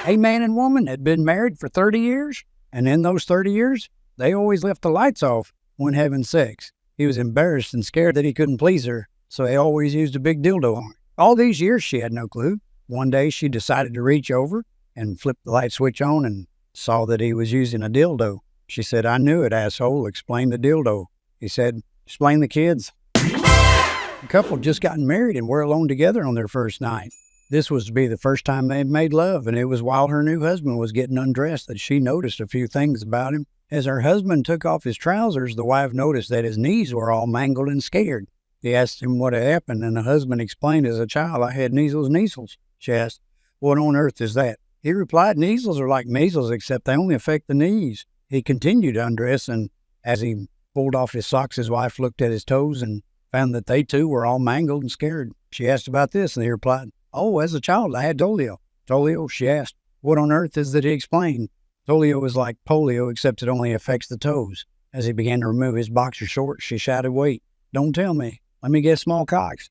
A man and woman had been married for 30 years, and in those 30 years, they always left the lights off when having sex. He was embarrassed and scared that he couldn't please her, so he always used a big dildo on her. All these years, she had no clue. One day, she decided to reach over and flip the light switch on and saw that he was using a dildo. She said, "I knew it, asshole. Explain the dildo." He said, "Explain the kids." The couple just gotten married and were alone together on their first night. This was to be the first time they had made love, and it was while her new husband was getting undressed that she noticed a few things about him. As her husband took off his trousers, the wife noticed that his knees were all mangled and scared. He asked him what had happened, and the husband explained, "As a child, I had measles." She asked, "What on earth is that?" He replied, "Measles are like measles, except they only affect the knees." He continued to undress, and as he pulled off his socks, his wife looked at his toes and found that they too were all mangled and scared. She asked about this, and he replied, "Oh, as a child, I had polio." "Polio?" She asked. "What on earth is that?" He explained. "Polio is like polio, except it only affects the toes." As he began to remove his boxer shorts, she shouted, "Wait, don't tell me. Let me guess, small cocks."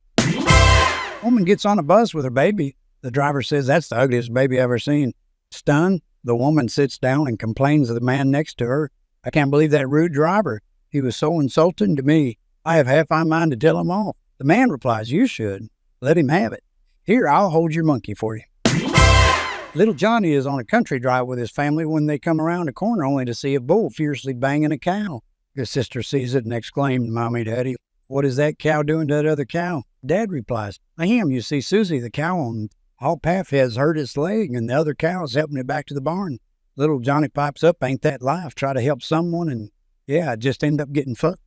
Woman gets on a bus with her baby. The driver says, "That's the ugliest baby I've ever seen." Stunned, the woman sits down and complains to the man next to her. "I can't believe that rude driver. He was so insulting to me. I have half my mind to tell him off." The man replies, "You should. Let him have it. Here, I'll hold your monkey for you." Little Johnny is on a country drive with his family when they come around a corner only to see a bull fiercely banging a cow. His sister sees it and exclaimed, "Mommy, Daddy, what is that cow doing to that other cow?" Dad replies, "You see, Susie, the cow on Hall Path has hurt its leg, and the other cow is helping it back to the barn." Little Johnny pipes up, "Ain't that life? Try to help someone, and I just end up getting fucked."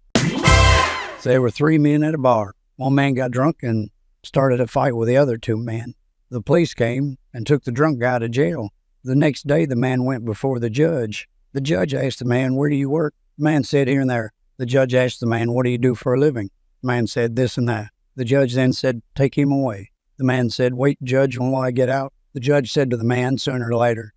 So there were 3 men at a bar. One man got drunk and started a fight with the other 2 men. The police came and took the drunk guy to jail. The next day, the man went before the judge. The judge asked the man, "Where do you work?" The man said, "Here and there." The judge asked the man, "What do you do for a living?" The man said, "This and that." The judge then said, "Take him away." The man said, "Wait, Judge, while I get out." The judge said to the man, "Sooner or later."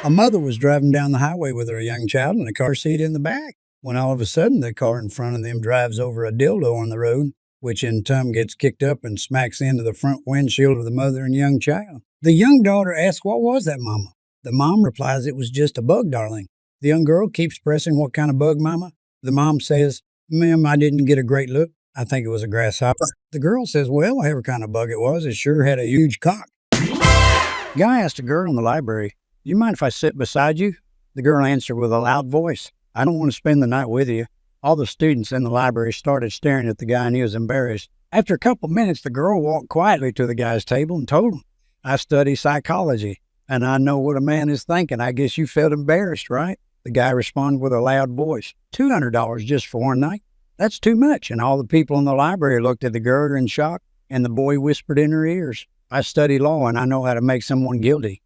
A mother was driving down the highway with her young child in a car seat in the back, when all of a sudden the car in front of them drives over a dildo on the road, which in turn gets kicked up and smacks into the front windshield of the mother and young child. The young daughter asks, "What was that, Mama?" The mom replies, "It was just a bug, darling." The young girl keeps pressing, "What kind of bug, Mama?" The mom says, "Ma'am, I didn't get a great look. I think it was a grasshopper." The girl says, "Well, whatever kind of bug it was, it sure had a huge cock." Guy asked a girl in the library, "Do you mind if I sit beside you?" The girl answered with a loud voice, "I don't want to spend the night with you." All the students in the library started staring at the guy, and he was embarrassed. After a couple minutes, the girl walked quietly to the guy's table and told him, "I study psychology, and I know what a man is thinking. I guess you felt embarrassed, right?" The guy responded with a loud voice, $200 just for one night? That's too much." And all the people in the library looked at the girl in shock, and the boy whispered in her ears, "I study law, and I know how to make someone guilty."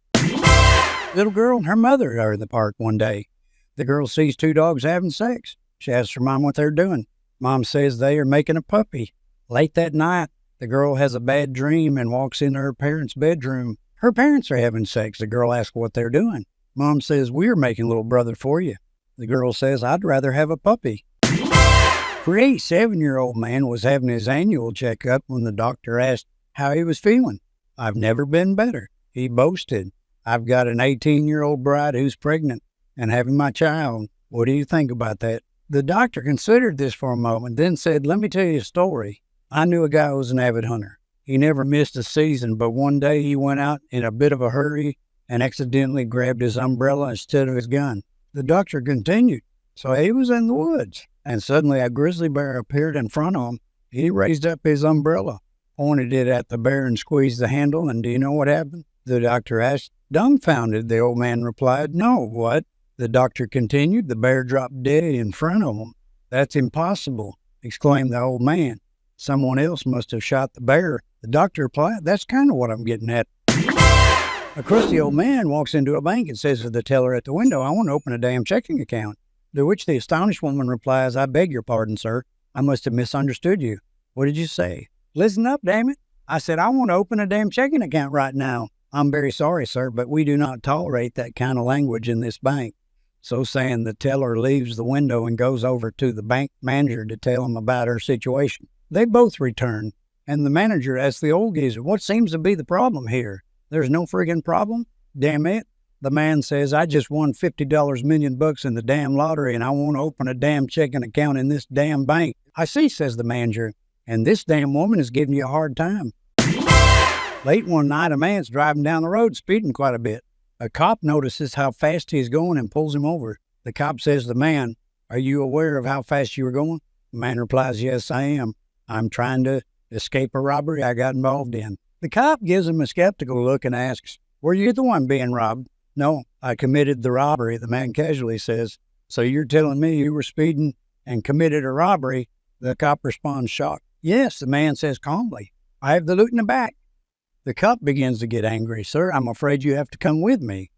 Little girl and her mother are in the park one day. The girl sees 2 dogs having sex. She asks her mom what they're doing. Mom says they are making a puppy. Late that night, the girl has a bad dream and walks into her parents' bedroom. Her parents are having sex. The girl asks what they're doing. Mom says, "We're making a little brother for you." The girl says, "I'd rather have a puppy." 47-year-old man was having his annual checkup when the doctor asked how he was feeling. "I've never been better," he boasted. "I've got an 18-year-old bride who's pregnant and having my child. What do you think about that?" The doctor considered this for a moment, then said, "Let me tell you a story. I knew a guy who was an avid hunter. He never missed a season, but one day he went out in a bit of a hurry and accidentally grabbed his umbrella instead of his gun." The doctor continued, "So he was in the woods, and suddenly a grizzly bear appeared in front of him. He raised up his umbrella, pointed it at the bear, and squeezed the handle, and do you know what happened?" The doctor asked. Dumbfounded, the old man replied, "No, what?" The doctor continued, "The bear dropped dead in front of him." "That's impossible," exclaimed the old man. "Someone else must have shot the bear." The doctor replied, "That's kind of what I'm getting at." A crusty old man walks into a bank and says to the teller at the window, "I want to open a damn checking account." To which the astonished woman replies, "I beg your pardon, sir. I must have misunderstood you. What did you say?" "Listen up, damn it. I said I want to open a damn checking account right now." "I'm very sorry, sir, but we do not tolerate that kind of language in this bank." So saying, the teller leaves the window and goes over to the bank manager to tell him about her situation. They both return, and the manager asks the old geezer, "What seems to be the problem here?" "There's no friggin' problem. Damn it. The man says, I just won $50 million bucks in the damn lottery and I want to open a damn checking account in this damn bank. I see, says the manager, and this damn woman is giving you a hard time. Late one night, a man's driving down the road speeding quite a bit. A cop notices how fast he's going and pulls him over. The cop says to the man, are you aware of how fast you were going? The man replies, yes, I am. I'm trying to escape a robbery I got involved in. The cop gives him a skeptical look and asks, were you the one being robbed? No, I committed the robbery, the man casually says. So you're telling me you were speeding and committed a robbery? The cop responds shocked. Yes, the man says calmly. I have the loot in the back. The cop begins to get angry. Sir, I'm afraid you have to come with me.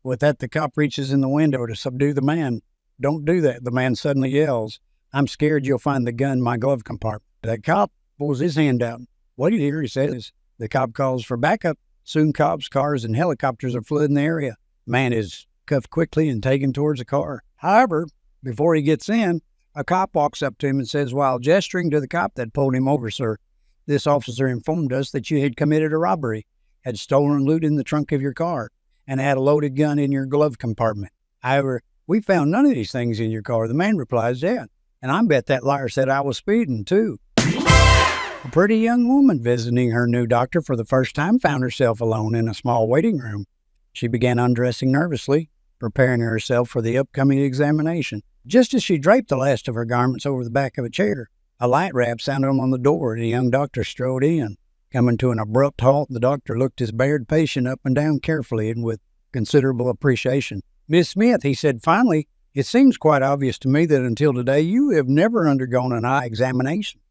With that, the cop reaches in the window to subdue the man. Don't do that, the man suddenly yells. I'm scared you'll find the gun in my glove compartment. The cop pulls his hand out. What do you hear? He says. The cop calls for backup. Soon cops, cars, and helicopters are flooding the area. The man is cuffed quickly and taken towards a car. However, before he gets in, a cop walks up to him and says, while gesturing to the cop that pulled him over, sir, this officer informed us that you had committed a robbery, had stolen loot in the trunk of your car, and had a loaded gun in your glove compartment. However, we found none of these things in your car. The man replies, yeah, and I bet that liar said I was speeding too. A pretty young woman visiting her new doctor for the first time found herself alone in a small waiting room. She began undressing nervously, preparing herself for the upcoming examination. Just as she draped the last of her garments over the back of a chair, a light rap sounded on the door and a young doctor strode in. Coming to an abrupt halt, the doctor looked his bared patient up and down carefully and with considerable appreciation. Miss Smith, he said finally, it seems quite obvious to me that until today you have never undergone an eye examination.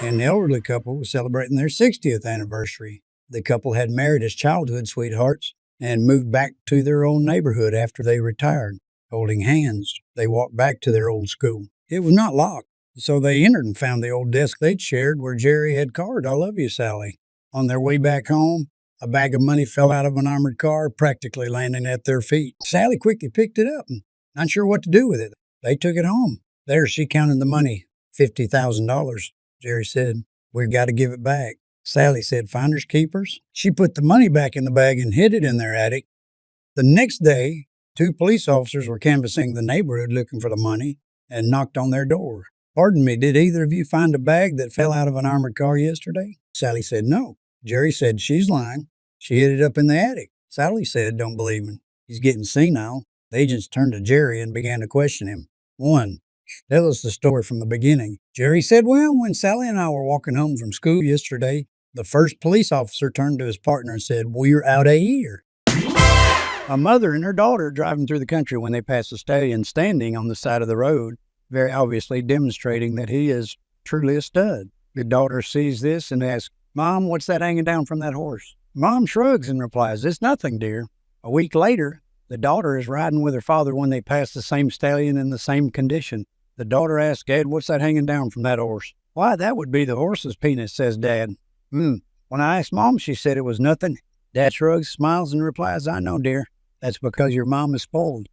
And the elderly couple was celebrating their 60th anniversary. The couple had married as childhood sweethearts and moved back to their own neighborhood after they retired. Holding hands, they walked back to their old school. It was not locked, so they entered and found the old desk they'd shared where Jerry had carved, I love you, Sally. On their way back home, a bag of money fell out of an armored car, practically landing at their feet. Sally quickly picked it up and not sure what to do with it. They took it home. There she counted the money, $50,000. Jerry said, we've got to give it back. Sally said, finders keepers. She put the money back in the bag and hid it in their attic. The next day, 2 police officers were canvassing the neighborhood looking for the money and knocked on their door. Pardon me, did either of you find a bag that fell out of an armored car yesterday? Sally said, no. Jerry said, she's lying. She hid it up in the attic. Sally said, don't believe him. He's getting senile. The agents turned to Jerry and began to question him. 1. Tell us the story from the beginning. Jerry said, well, when Sally and I were walking home from school yesterday, the first police officer turned to his partner and said, we're out of here. A mother and her daughter driving through the country when they passed a stallion standing on the side of the road, very obviously demonstrating that he is truly a stud. The daughter sees this and asks, Mom, what's that hanging down from that horse? Mom shrugs and replies, it's nothing, dear. A week later, the daughter is riding with her father when they pass the same stallion in the same condition. The daughter asks, Dad, what's that hanging down from that horse? Why, that would be the horse's penis, says Dad. When I asked Mom, she said it was nothing. Dad shrugs, smiles, and replies, I know, dear. That's because your mom is spoiled.